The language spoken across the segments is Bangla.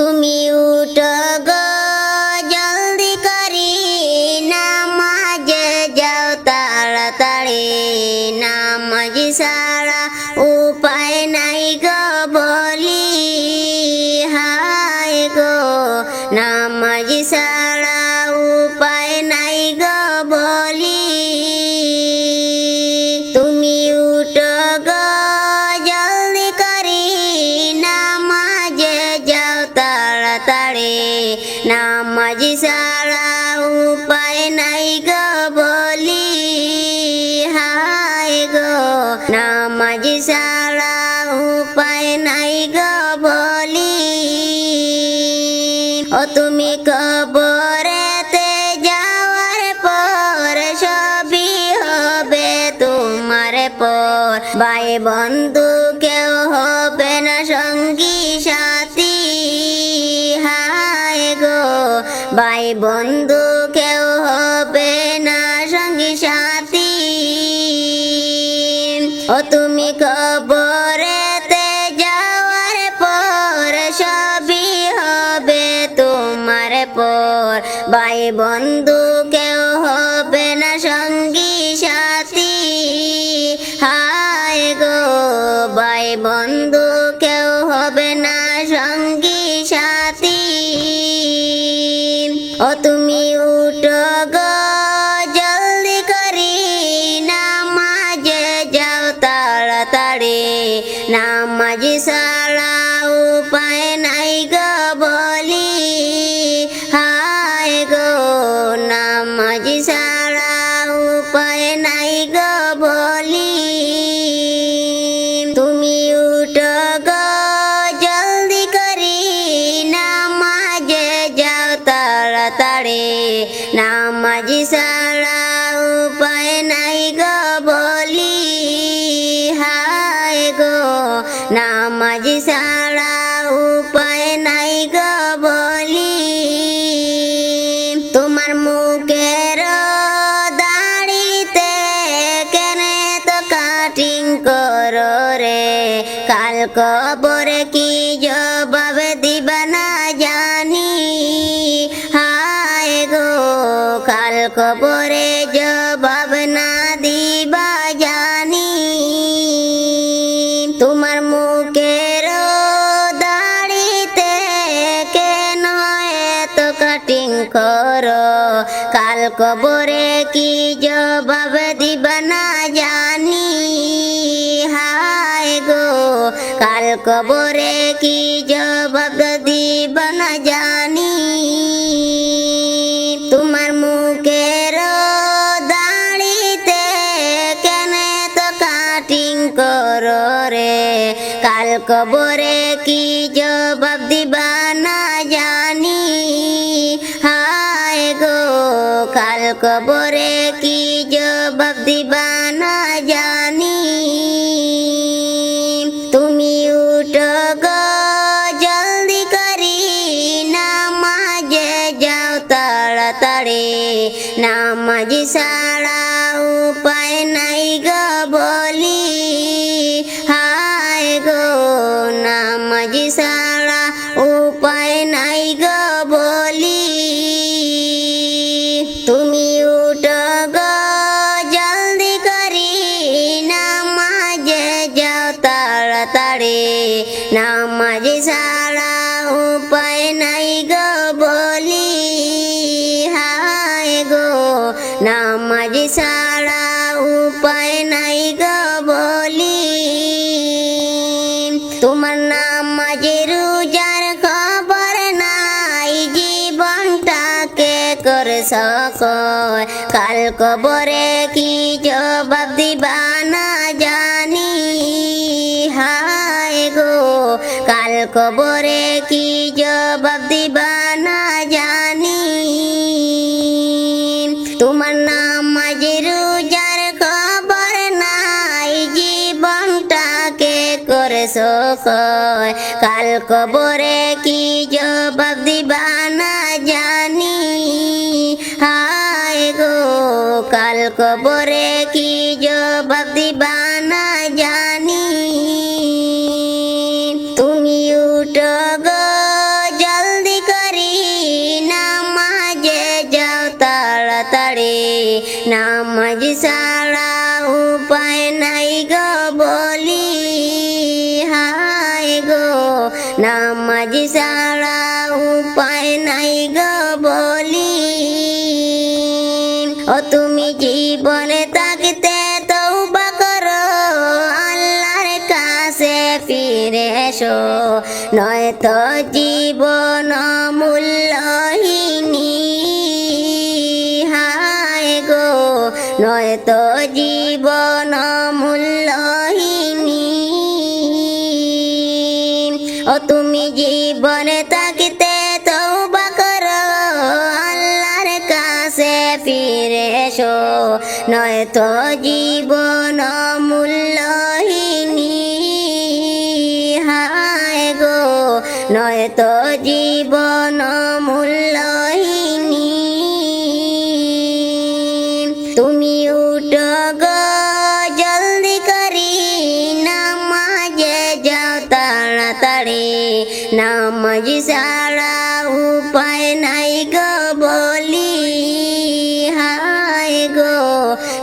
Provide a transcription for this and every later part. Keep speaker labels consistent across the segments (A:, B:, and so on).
A: তুমি উঠো গো জলদি করি নামাজে যাও তাড়াতাড়ি নামাজ ছাড়া উপায় নাই গো বলি হায় গো নামাজ ছাড়া উপায় নাই গো বলি তুমি উঠো গো জলদি করি নামাজে যাও তাড়াতাড়ি নামাজ ছাড়া উপায় নাই গো বলি হায় গো নামাজ ছাড়া উপায় নাই গো বলি ও তুমি কবরেতে যাওয়ার পর সবই হবে তোমার পর ভাই বন্ধু কেউ হবে না সঙ্গী সাথী হায় গো ভাই বন্ধু কেউ হবে না সঙ্গী সাথী ও তুমি কবরেতে যাওয়ার পর সবই হবে তোমার পর ভাই বন্ধু কেউ হবে না সঙ্গী সাথী হায় গো ভাই বন্ধু কেউ হবে না সঙ্গী সাথী ও তুমি উঠো গো জলদি করি নামাজে যাও তাড়াতাড়ি নামাজ ছাড়া উপায় নাই গো বলি হায় গো নামাজ ছাড়া উপায় নাই গো বলি তুমি উঠো গো জলদি করি নামাজে যাও তাড়াতাড়ি নামাজ ছাড়া উপায় নাই গো বলি হায় গো নামাজ ছাড়া উপায় নাই গো বলি তোমার মুখের দাড়িতে কেনে তো কাটিং করো রে কাল কবরে কি জবাব দিবা না জানি হায় গো কাল কবরে জবাব না দিবা জানি তোমার মুখের দাড়িতে কেন এত কাটিং করো কাল কবরে কি জবাব দিবা না জানি হায় গো কাল কবরে কি জবাব দিবা না জানি তোমার মুখের দাড়িতে কেন তো কাটিং করো রে কাল কবরে কি জবাব দিবা না জানি হায় গো কাল কবরে কি জবাব দিবা না জানি তুমি উঠো গো জলদি করি নামাজে যাও তাড়াতাড়ি নামাজ ছাড়া উপায় নাই গো বলি হায় গো নামাজ ছাড়া উপায় নাই গো বলি তুমি উঠো গো জলদি করি নামাজে যাও তাড়াতাড়ি নামাজ ছাড়া উপায় নাই গো বলি হায় গো নামাজ ছাড়া উপায় নাই গো বলি তোমার নামাজ রোজার খবর নাই জীবনটাকে করছ কয় কাল কবরে কি জবাব দিবা না জানি হায় গো কাল কবরে কি জবাব দিবা না জানি তোমার নামাজ রোজার খবর নাই জীবনটাকে করছ কয় কাল কবরে কি জবাব দিবা না জানি হায় গো কাল কবরে কি জবাব দিবা না জানি তুমি উঠো গো নামাজ ছাড়া উপায় নাই গো বলি। ও তুমি জীবনে থাকতে তওবা করো, আল্লাহর কাছে ফিরে এসো, নয়তো জীবন মূল্যহীনী। হায় গো, নয়তো জীবন মূল্যহীনী। ও তুমি জীবনে থাকতে তওবা করো, আল্লাহর কাছে ফিরে এসো, নয়তো জীবন মূল্যহীনী। হায় গো, নয়তো জীবন মূল্যহীনী। তুমি উঠো গো জলদি করি, নামাজে যাও তাড়াতাড়ি, নামাজ ছাড়া উপায় নাই গো বলি। হায় গো,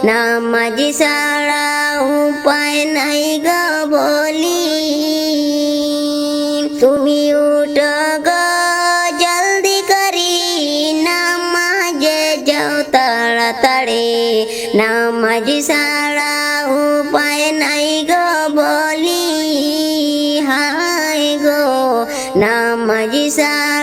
A: নামাজ ছাড়া উপায় নাই গো বলি। তুমি উঠো গো জলদি করি, নামাজে যাও তাড়াতাড়ি, নামাজ ছাড়া উপায় নাই গো বলি। হায় গো, নামাজ ছাড়া